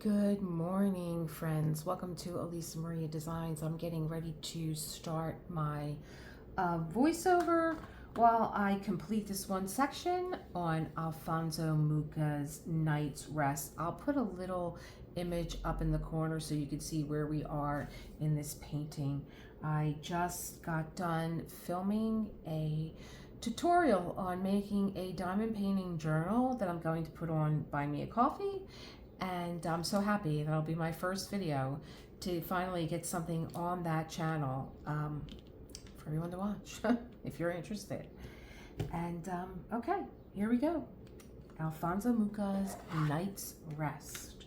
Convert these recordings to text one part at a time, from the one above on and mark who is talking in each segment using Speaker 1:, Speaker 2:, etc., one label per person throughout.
Speaker 1: Good morning, friends. Welcome to Elisa Maria Designs. I'm getting ready to start my voiceover while I complete this one section on Alphonse Mucha's Night's Rest. I'll put a little image up in the corner so you can see where we are in this painting. I just got done filming a tutorial on making a diamond painting journal that I'm going to put on Buy Me a Coffee. And I'm so happy that'll be my first video to finally get something on that channel for everyone to watch if you're interested. And okay, here we go. Alphonse Mucha's Night's Rest.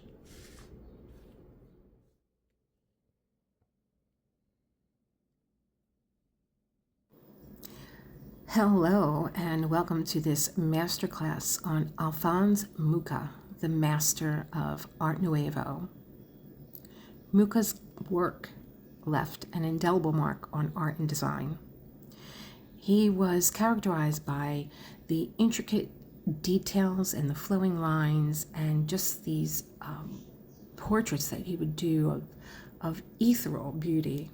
Speaker 1: Hello and welcome to this masterclass on Alphonse Mucha, the master of Art Nouveau. Mucha's work left an indelible mark on art and design. He was characterized by the intricate details and the flowing lines and just these portraits that he would do of ethereal beauty.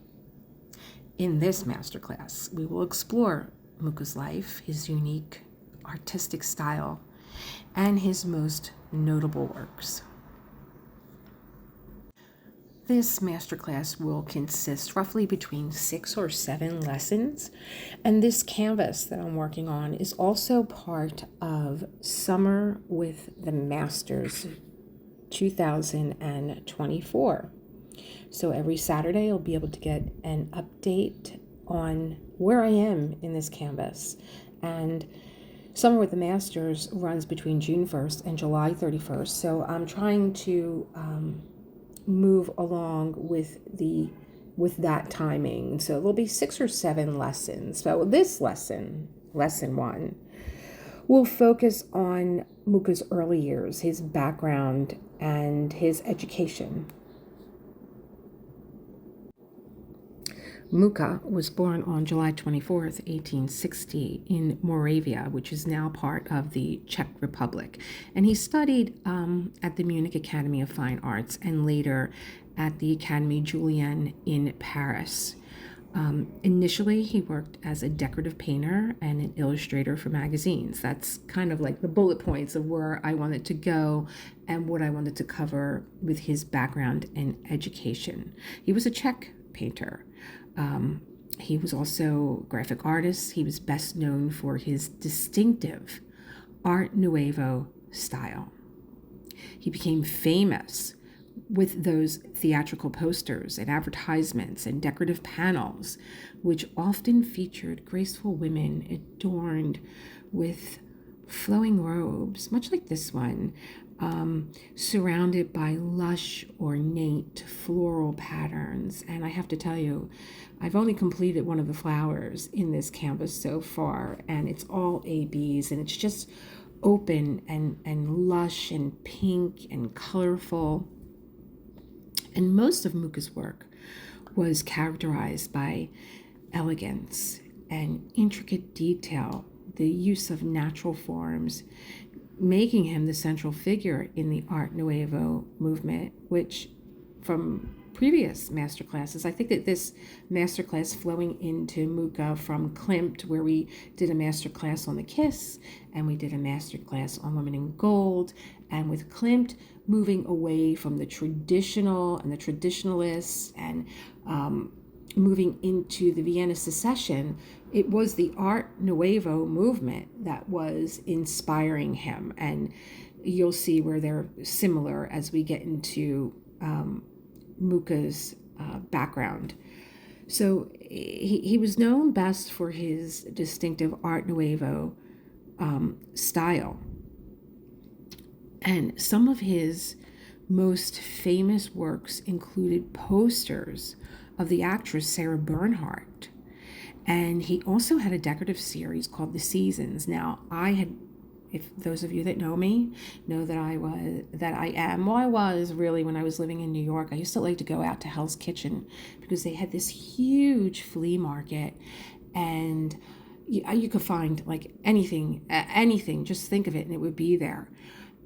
Speaker 1: In this masterclass, we will explore Mucha's life, his unique artistic style, and his most notable works. This masterclass will consist roughly between 6 or 7 lessons, and this canvas that I'm working on is also part of Summer with the Masters 2024. So every Saturday you'll be able to get an update on where I am in this canvas. And Summer with the Masters runs between June 1st and July 31st. So I'm trying to move along with that timing. So there'll be 6 or 7 lessons. So this lesson 1, will focus on Mucha's early years, his background, and his education. Mucha was born on July 24th, 1860 in Moravia, which is now part of the Czech Republic. And he studied at the Munich Academy of Fine Arts and later at the Académie Julienne in Paris. Initially, he worked as a decorative painter and an illustrator for magazines. That's kind of like the bullet points of where I wanted to go and what I wanted to cover with his background and education. He was a Czech painter. He was also a graphic artist. He was best known for his distinctive Art Nouveau style. He became famous with those theatrical posters and advertisements and decorative panels, which often featured graceful women adorned with flowing robes, much like this one, surrounded by lush, ornate floral patterns. And I have to tell you, I've only completed one of the flowers in this canvas so far, and it's all ABs, and it's just open and lush and pink and colorful. And most of Mucha's work was characterized by elegance and intricate detail, the use of natural forms, making him the central figure in the Art Nouveau movement, which from previous masterclasses, I think that this masterclass flowing into Mucha from Klimt, where we did a masterclass on the Kiss, and we did a masterclass on Women in Gold, and with Klimt moving away from the traditional and the traditionalists and moving into the Vienna Secession, it was the Art Nouveau movement that was inspiring him. And you'll see where they're similar as we get into Mucha's background. So he was known best for his distinctive Art Nouveau style. And some of his most famous works included posters of the actress Sarah Bernhardt. And he also had a decorative series called The Seasons. Now, if those of you that know me know that I was really, when I was living in New York, I used to like to go out to Hell's Kitchen because they had this huge flea market, and you could find like anything, just think of it and it would be there.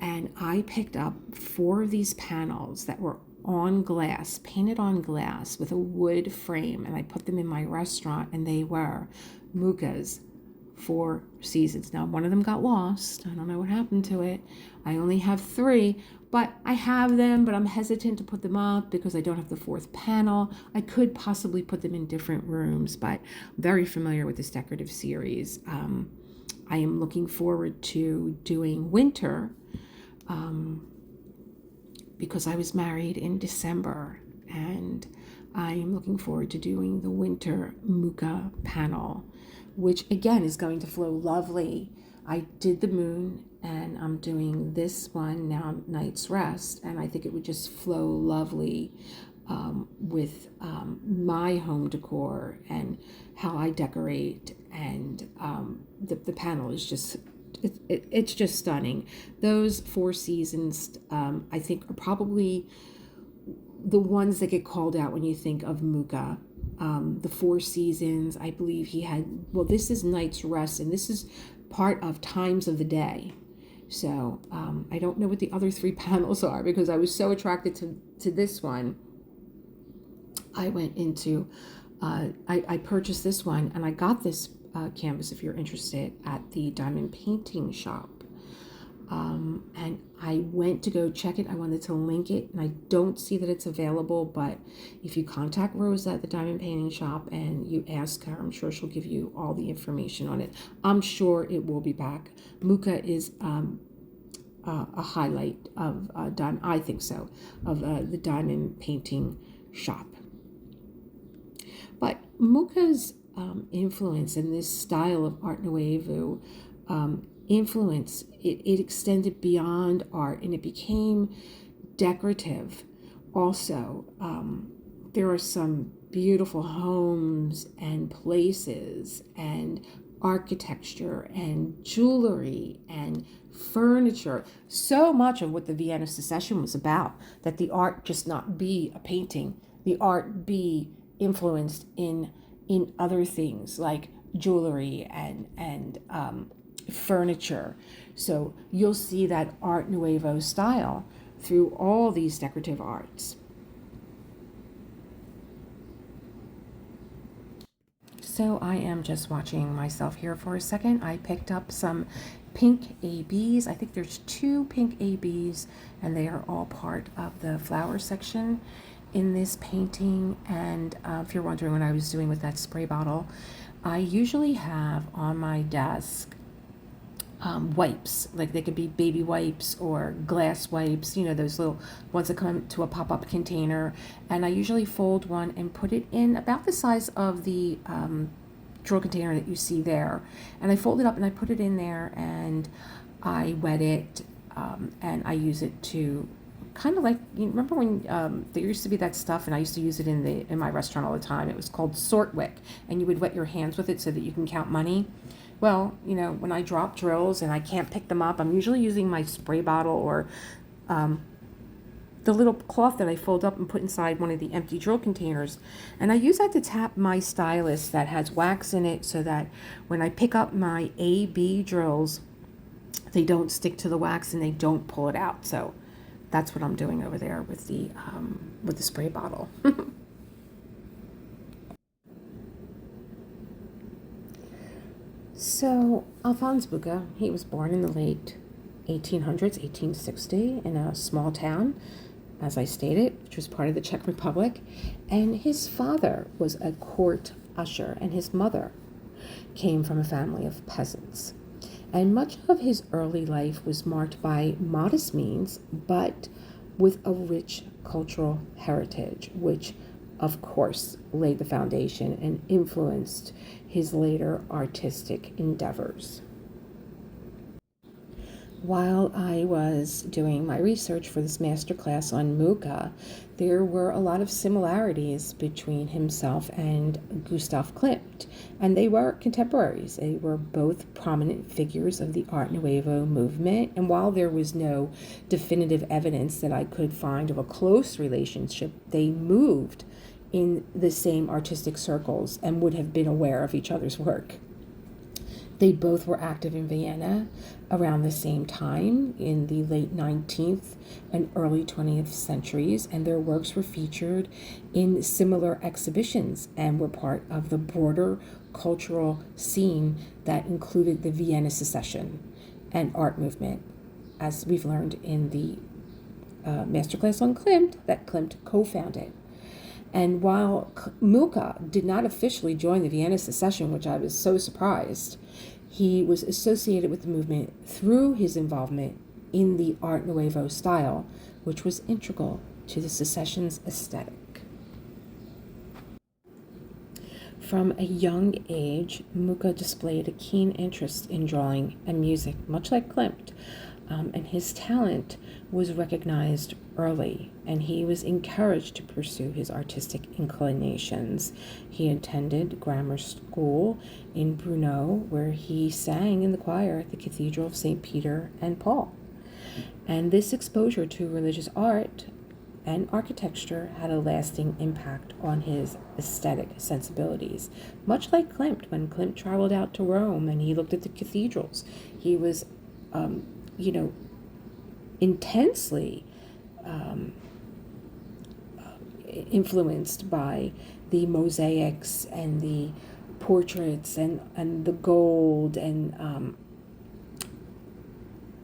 Speaker 1: And I picked up 4 of these panels that were on glass, painted on glass with a wood frame, and I put them in my restaurant, and they were Mucha's 4 Seasons. Now, one of them got lost. I don't know what happened to it. I only have 3, but I have them, but I'm hesitant to put them up because I don't have the 4th panel. I could possibly put them in different rooms, but I'm very familiar with this decorative series. I am looking forward to doing winter because I was married in December, and I am looking forward to doing the winter Mucha panel, which again is going to flow lovely. I did the moon, and I'm doing this one now, Night's Rest, and I think it would just flow lovely with my home decor and how I decorate, and the panel is just it's just stunning. Those 4 seasons I think are probably the ones that get called out when you think of Mucha. The 4 seasons, I believe he had, well, this is Night's Rest, and this is part of Times of the Day. So I don't know what the other 3 panels are because I was so attracted to this one. I went into, I purchased this one, and I got this canvas, if you're interested, at the diamond painting shop. And I went to go check it. I wanted to link it, and I don't see that it's available, but if you contact Rosa at the diamond painting shop and you ask her, I'm sure she'll give you all the information on it. I'm sure it will be back. Mucha is a highlight of diamond, I think so, of the diamond painting shop. But Mucha's influence in this style of Art Nouveau influence, it extended beyond art, and it became decorative also. There are some beautiful homes and places and architecture and jewelry and furniture. So much of what the Vienna Secession was about, that the art just not be a painting, the art be influenced in other things like jewelry and furniture. So you'll see that Art Nouveau style through all these decorative arts. So I am just watching myself here for a second. I picked up some pink ABs. I think there's 2 pink ABs, and they are all part of the flower section in this painting. And if you're wondering what I was doing with that spray bottle, I usually have on my desk wipes, like they could be baby wipes or glass wipes, you know, those little ones that come to a pop-up container. And I usually fold one and put it in about the size of the drill container that you see there. And I fold it up and I put it in there, and I wet it, and I use it to kind of like, you remember when there used to be that stuff, and I used to use it in my restaurant all the time. It was called Sort Wick, and you would wet your hands with it so that you can count money. Well, you know, when I drop drills and I can't pick them up, I'm usually using my spray bottle or the little cloth that I fold up and put inside one of the empty drill containers. And I use that to tap my stylus that has wax in it, so that when I pick up my AB drills, they don't stick to the wax and they don't pull it out. So that's what I'm doing over there with the spray bottle. So Alphonse Mucha, he was born in the late 1800s, 1860, in a small town, as I stated, which was part of the Czech Republic. And his father was a court usher, and his mother came from a family of peasants. And much of his early life was marked by modest means, but with a rich cultural heritage, which of course laid the foundation and influenced his later artistic endeavors. While I was doing my research for this masterclass on Mucha, there were a lot of similarities between himself and Gustav Klimt, and they were contemporaries. They were both prominent figures of the Art Nouveau movement, and while there was no definitive evidence that I could find of a close relationship, they moved in the same artistic circles and would have been aware of each other's work. They both were active in Vienna around the same time in the late 19th and early 20th centuries, and their works were featured in similar exhibitions and were part of the broader cultural scene that included the Vienna Secession and art movement, as we've learned in the masterclass on Klimt that Klimt co-founded. And while Mucha did not officially join the Vienna Secession, which I was so surprised, he was associated with the movement through his involvement in the Art Nouveau style, which was integral to the secession's aesthetic. From a young age, Mucha displayed a keen interest in drawing and music, much like Klimt, and his talent was recognized early, and he was encouraged to pursue his artistic inclinations. He attended grammar school in Brno, where he sang in the choir at the Cathedral of St. Peter and Paul. And this exposure to religious art and architecture had a lasting impact on his aesthetic sensibilities. Much like Klimt, when Klimt traveled out to Rome and he looked at the cathedrals, he was intensely influenced by the mosaics and the portraits and the gold, and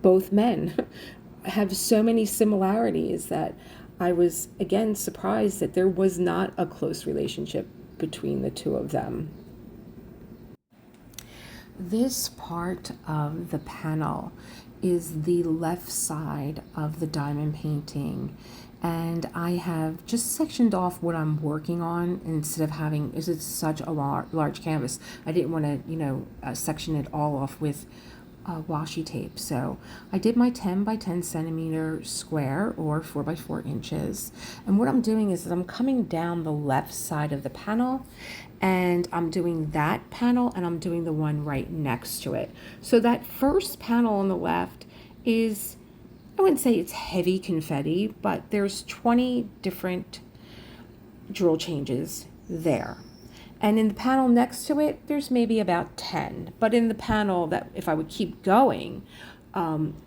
Speaker 1: both men have so many similarities that I was again surprised that there was not a close relationship between the two of them. This part of the panel is the left side of the diamond painting, and I have just sectioned off what I'm working on instead of having, is it such a large canvas, I didn't want to section it all off with washi tape. So I did my 10 by 10 centimeter square, or 4 by 4 inches, and what I'm doing is I'm coming down the left side of the panel, and I'm doing that panel, and I'm doing the one right next to it. So that first panel on the left is, I wouldn't say it's heavy confetti, but there's 20 different drill changes there. And in the panel next to it, there's maybe about 10. But in the panel that, if I would keep going,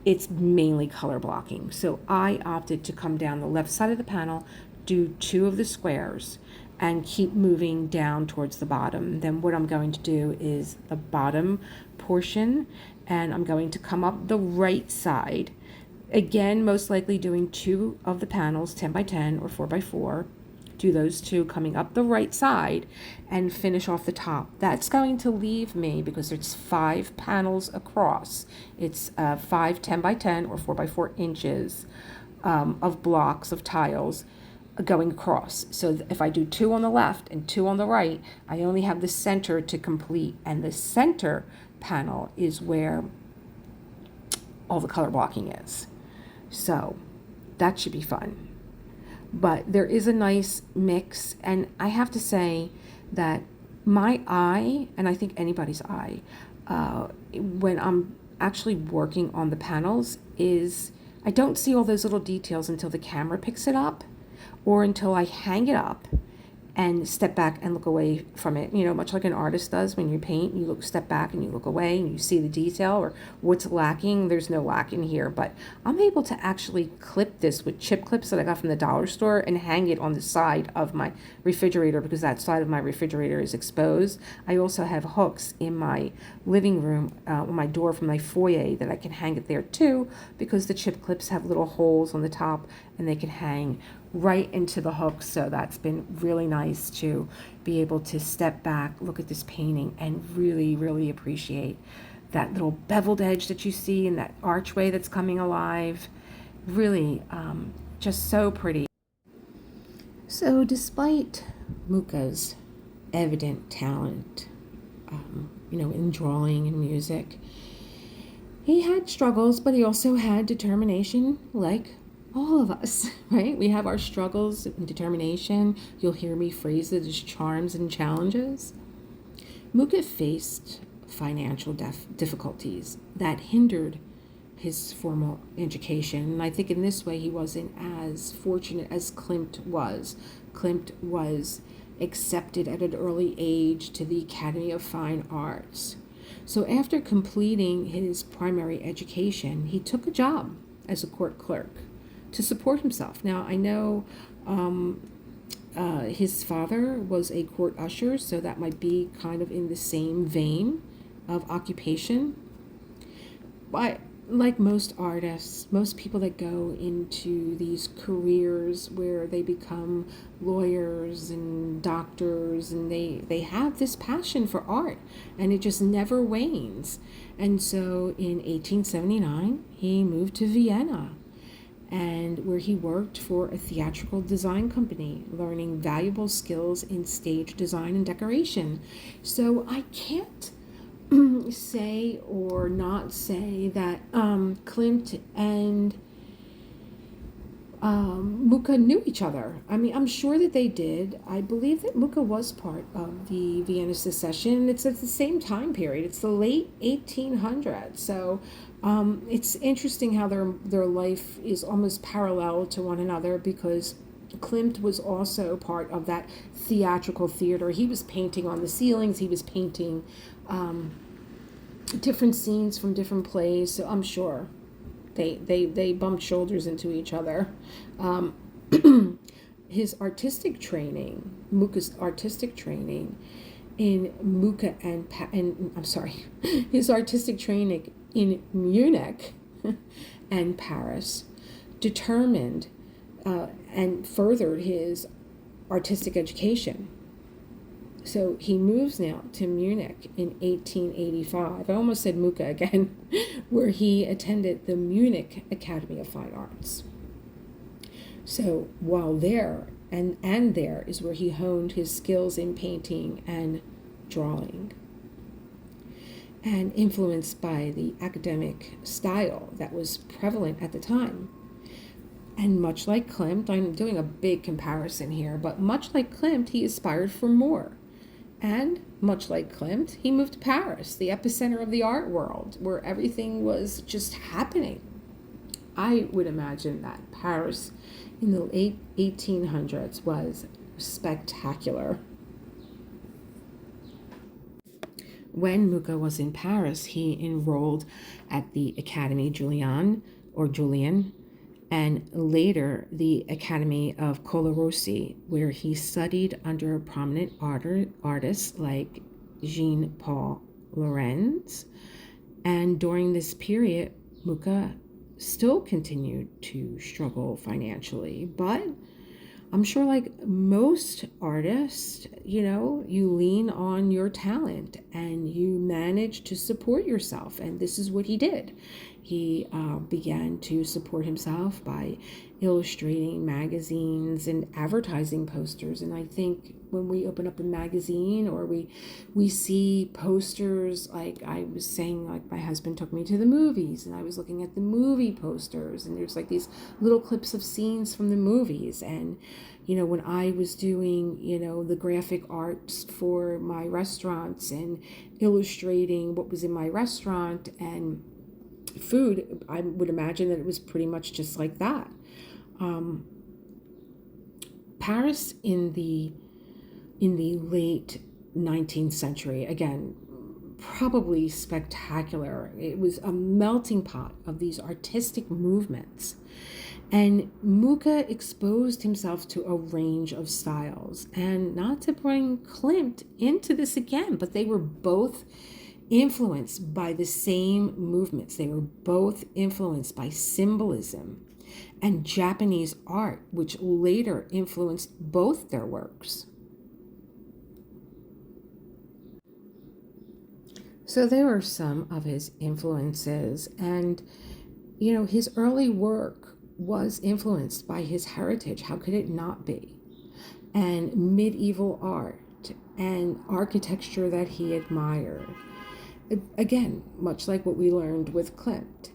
Speaker 1: it's mainly color blocking. So I opted to come down the left side of the panel, do 2 of the squares, and keep moving down towards the bottom. Then what I'm going to do is the bottom portion, and I'm going to come up the right side. Again, most likely doing 2 of the panels, 10 by 10 or 4 by 4. Do those 2 coming up the right side and finish off the top. That's going to leave me, because it's 5 panels across, it's 5 10 by 10 or 4 by 4 inches of blocks of tiles going across. So if I do 2 on the left and 2 on the right, I only have the center to complete, and the center panel is where all the color blocking is. So that should be fun. But there is a nice mix, and I have to say that my eye, and I think anybody's eye, when I'm actually working on the panels, is I don't see all those little details until the camera picks it up, or until I hang it up and step back and look away from it. Much like an artist does when you paint, you step back and you look away and you see the detail or what's lacking. There's no lack in here, but I'm able to actually clip this with chip clips that I got from the dollar store and hang it on the side of my refrigerator, because that side of my refrigerator is exposed. I also have hooks in my living room on my door from my foyer that I can hang it there too, because the chip clips have little holes on the top and they can hang right into the hook. So that's been really nice to be able to step back, look at this painting, and really, really appreciate that little beveled edge that you see and that archway that's coming alive. Really just so pretty. So despite Mucha's evident talent, in drawing and music, he had struggles, but he also had determination, like all of us, right? We have our struggles and determination. You'll hear me phrase it as charms and challenges. Mucha faced financial difficulties that hindered his formal education, and I think in this way he wasn't as fortunate as Klimt was. Klimt was accepted at an early age to the Academy of Fine Arts. So after completing his primary education, he took a job as a court clerk to support himself. Now, I know his father was a court usher, so that might be kind of in the same vein of occupation. But like most artists, most people that go into these careers where they become lawyers and doctors, and they have this passion for art, and it just never wanes. And so in 1879, he moved to Vienna, and where he worked for a theatrical design company, learning valuable skills in stage design and decoration. So I can't say or not say that Klimt and Mucha knew each other. I mean, I'm sure that they did. I believe that Mucha was part of the Vienna Secession. It's at the same time period. It's the late 1800s. So it's interesting how their life is almost parallel to one another, because Klimt was also part of that theatrical theater. He was painting on the ceilings. He was painting different scenes from different plays. So I'm sure they bumped shoulders into each other. His artistic training, Mucha's artistic training in Mucha and I'm sorry, his artistic training in Munich and Paris determined and furthered his artistic education. So he moves now to Munich in 1885. I almost said Mucha again, where he attended the Munich Academy of Fine Arts. So while there, and there is where he honed his skills in painting and drawing, and influenced by the academic style that was prevalent at the time. And much like Klimt, I'm doing a big comparison here, but much like Klimt, he aspired for more. And much like Klimt, he moved to Paris, the epicenter of the art world, where everything was just happening. I would imagine that Paris in the late 1800s was spectacular. When Mucha was in Paris, he enrolled at the Académie Julian, and later the Academy of Colarossi, where he studied under prominent artists like Jean-Paul Laurens. And during this period, Mucha still continued to struggle financially, but I'm sure like most artists, you lean on your talent and you manage to support yourself. And this is what he did. He began to support himself by illustrating magazines and advertising posters. And I think when we open up a magazine or we see posters, like I was saying, like my husband took me to the movies and I was looking at the movie posters, and there's like these little clips of scenes from the movies. And when I was doing the graphic arts for my restaurants and illustrating what was in my restaurant and food, I would imagine that it was pretty much just like that. Paris in the late 19th century, again, probably spectacular. It was a melting pot of these artistic movements. And Mucha exposed himself to a range of styles. And not to bring Klimt into this again, but they were both influenced by the same movements. They were both influenced by symbolism and Japanese art, which later influenced both their works. So there were some of his influences, and his early work was influenced by his heritage. How could it not be? And medieval art and architecture that he admired. Again, much like what we learned with Klimt,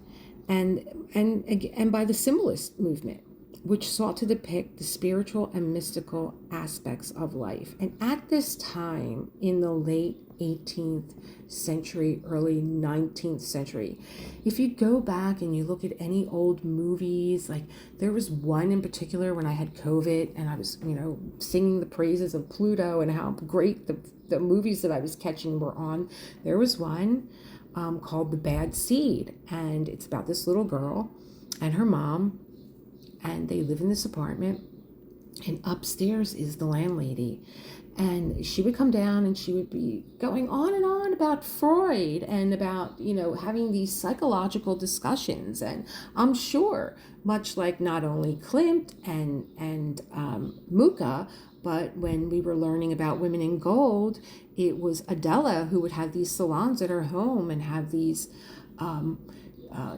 Speaker 1: and by the symbolist movement, which sought to depict the spiritual and mystical aspects of life. And at this time, in the late 18th century, early 19th century. If you go back and you look at any old movies, like there was one in particular when I had COVID and I was, singing the praises of Pluto and how great the movies that I was catching were on. There was one called The Bad Seed, and it's about this little girl and her mom, and they live in this apartment, and upstairs is the landlady. And she would come down and she would be going on and on about Freud and about, having these psychological discussions. And I'm sure, much like not only Klimt and Mucha, but when we were learning about women in gold, it was Adela who would have these salons at her home and have these,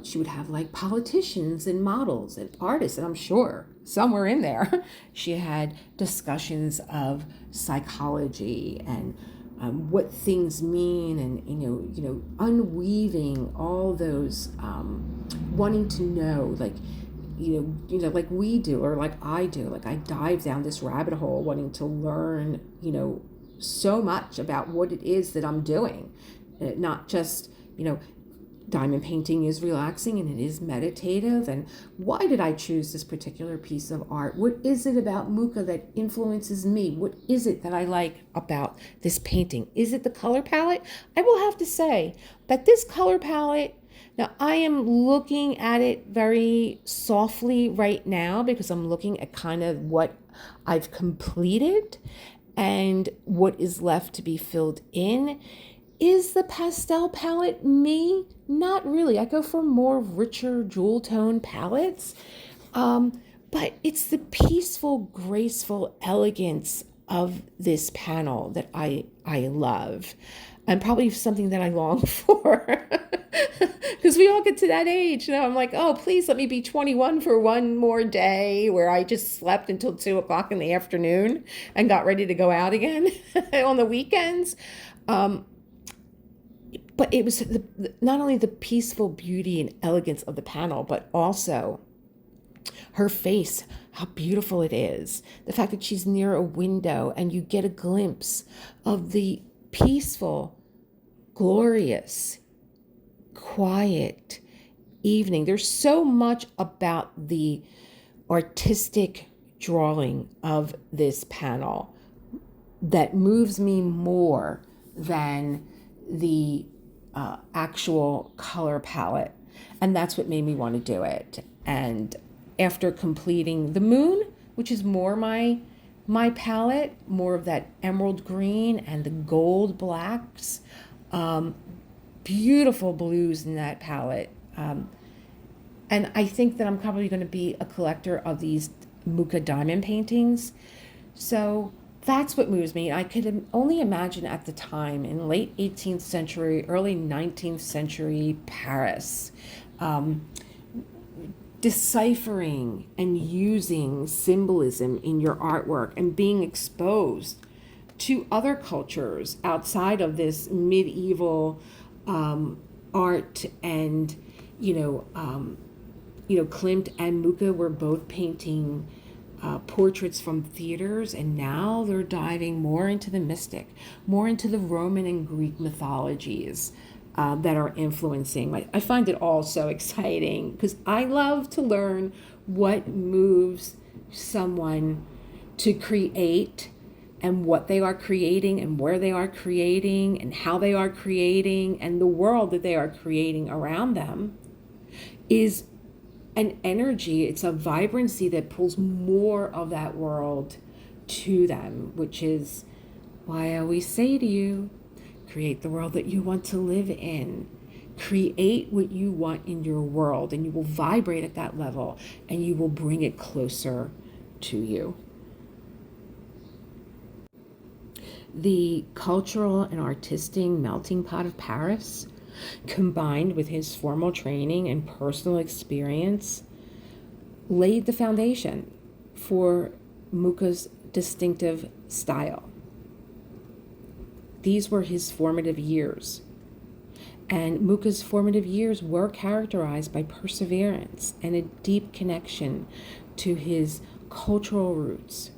Speaker 1: she would have like politicians and models and artists, and I'm sure somewhere in there she had discussions of psychology and what things mean, and unweaving all those wanting to know, like like we do, or like I do. Like I dive down this rabbit hole wanting to learn so much about what it is that I'm doing, not just diamond painting is relaxing and it is meditative. And why did I choose this particular piece of art? What is it about Mucha that influences me? What is it that I like about this painting? Is it the color palette? I will have to say that this color palette, now I am looking at it very softly right now because I'm looking at kind of what I've completed and what is left to be filled in. Is the pastel palette me? Not really. I go for more richer jewel tone palettes. But it's the peaceful, graceful elegance of this panel that I love. And probably something that I long for. Because we all get to that age. I'm like, oh, please let me be 21 for one more day where I just slept until 2:00 in the afternoon and got ready to go out again on the weekends. But it was not only the peaceful beauty and elegance of the panel, but also her face, how beautiful it is. The fact that she's near a window and you get a glimpse of the peaceful, glorious, quiet evening. There's so much about the artistic drawing of this panel that moves me more than the actual color palette, and that's what made me want to do it. And after completing the moon, which is more my palette, more of that emerald green and the gold blacks, beautiful blues in that palette, and I think that I'm probably going to be a collector of these Mucha diamond paintings. So that's what moves me. I could only imagine at the time in late 18th century, early 19th century Paris, deciphering and using symbolism in your artwork and being exposed to other cultures outside of this medieval art. And Klimt and Mucha were both painting portraits from theaters, and now they're diving more into the mystic, more into the Roman and Greek mythologies that are influencing. I find it all so exciting because I love to learn what moves someone to create and what they are creating and where they are creating and how they are creating, and the world that they are creating around them is an energy. It's a vibrancy that pulls more of that world to them, which is why I always say to you, create the world that you want to live in. Create what you want in your world, and you will vibrate at that level, and you will bring it closer to you. The cultural and artistic melting pot of Paris, combined with his formal training and personal experience, laid the foundation for Mucha's distinctive style. These were his formative years. And Mucha's formative years were characterized by perseverance and a deep connection to his cultural roots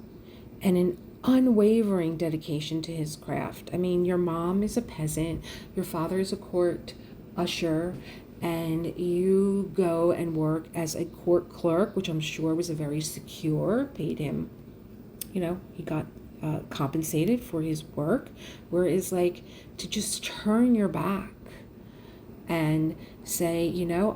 Speaker 1: and an unwavering dedication to his craft. I mean, your mom is a peasant, your father is a court usher, and you go and work as a court clerk, which I'm sure was a very secure, paid him, he got compensated for his work, whereas like to just turn your back and say,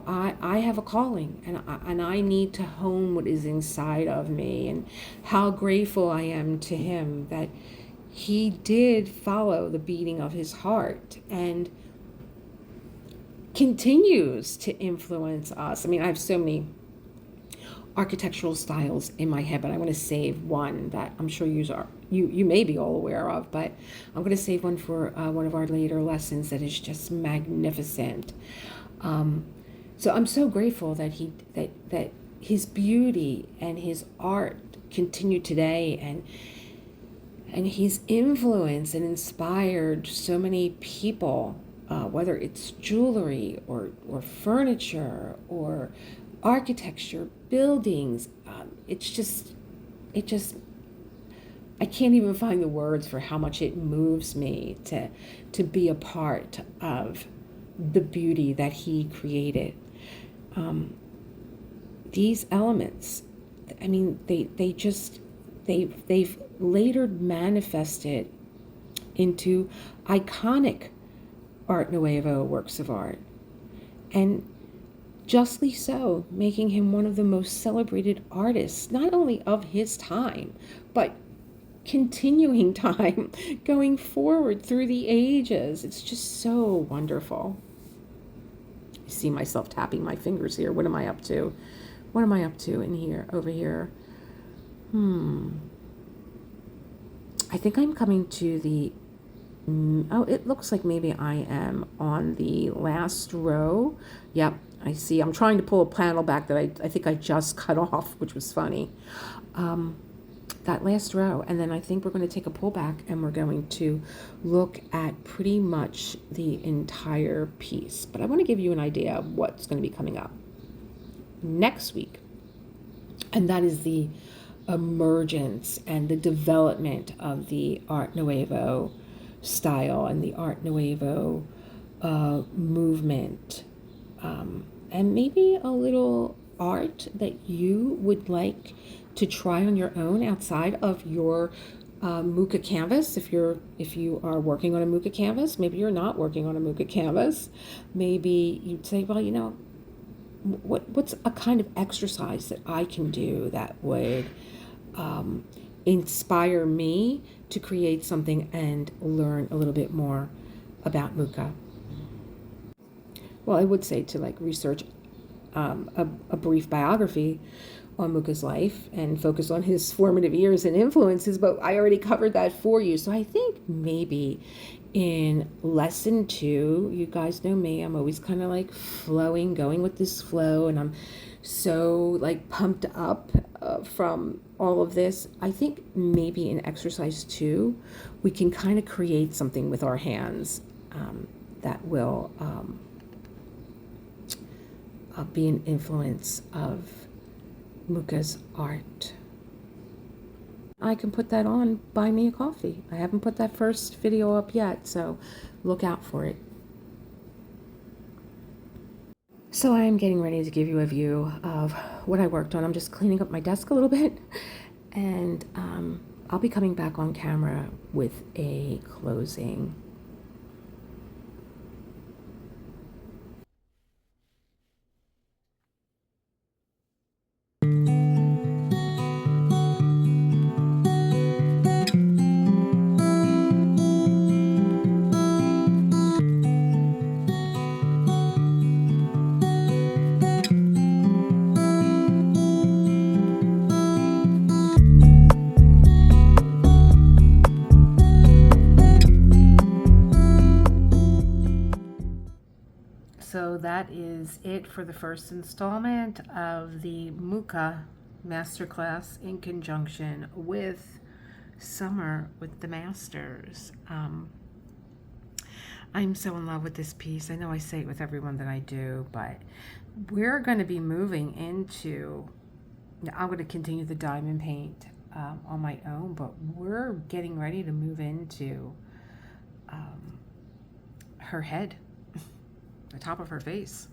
Speaker 1: I have a calling, and I need to hone what is inside of me, and how grateful I am to him that he did follow the beating of his heart and continues to influence us. I mean, I have so many architectural styles in my head, but I want to save one that I'm sure you may be all aware of, but I'm going to save one for one of our later lessons that is just magnificent. So I'm so grateful that that his beauty and his art continue today, and he's influenced and inspired so many people, whether it's jewelry or furniture or architecture, buildings. I can't even find the words for how much it moves me to be a part of the beauty that he created. These elements, I mean, they've later manifested into iconic Art Nouveau works of art, and justly so, making him one of the most celebrated artists, not only of his time, but continuing time, going forward through the ages. It's just so wonderful. I see myself tapping my fingers here. What am I up to? What am I up to in here, over here? I think I'm coming to the, it looks like maybe I am on the last row. Yep, I see. I'm trying to pull a panel back that I think I just cut off, which was funny. That last row, and then I think we're going to take a pull back and we're going to look at pretty much the entire piece. But I want to give you an idea of what's going to be coming up next week, and that is the emergence and the development of the Art Nouveau style and the Art Nouveau movement, and maybe a little art that you would like to try on your own outside of your Mucha canvas. If you are working on a Mucha canvas, maybe you're not working on a Mucha canvas. Maybe you'd say, well, what's a kind of exercise that I can do that would inspire me to create something and learn a little bit more about Mucha. Well, I would say to research a brief biography on Mucha's life and focus on his formative years and influences, but I already covered that for you. So I think maybe in lesson 2, you guys know me, I'm always kind of flowing, going with this flow, and I'm so pumped up from all of this. I think maybe in exercise 2, we can kind of create something with our hands that will be an influence of Mucha's art. I can put that on Buy Me a Coffee. I haven't put that first video up yet, so look out for it. So I am getting ready to give you a view of what I worked on. I'm just cleaning up my desk a little bit, and I'll be coming back on camera with a closing. So that is it for the first installment of the Mucha Masterclass in conjunction with Summer with the Masters. I'm so in love with this piece. I know I say it with everyone that I do, but we're going to be moving into, I'm going to continue the diamond paint on my own, but we're getting ready to move into her head, the top of her face.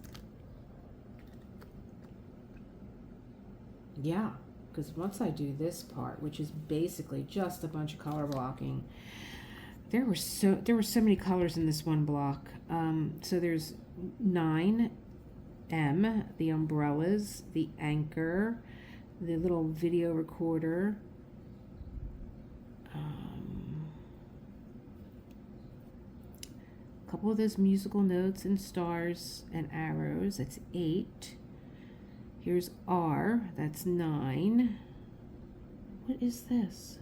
Speaker 1: Yeah, because once I do this part, which is basically just a bunch of color blocking, there were so many colors in this one block. So there's 9M, the umbrellas, the anchor, the little video recorder, a couple of those musical notes and stars and arrows. That's 8. Here's R, that's 9. What is this?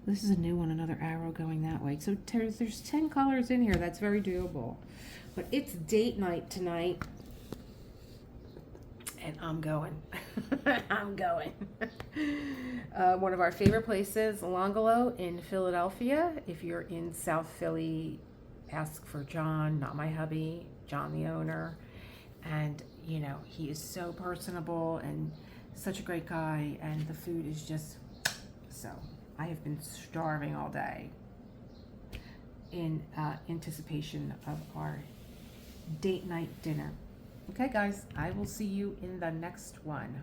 Speaker 1: This is a new one, another arrow going that way. So there's 10 colors in here. That's very doable. But it's date night tonight. And I'm going. I'm going. One of our favorite places, Longolo in Philadelphia. If you're in South Philly, ask for John, not my hubby, John the owner. And, you know, he is so personable and such a great guy. And the food is just so... I have been starving all day in anticipation of our date night dinner. Okay, guys, I will see you in the next one.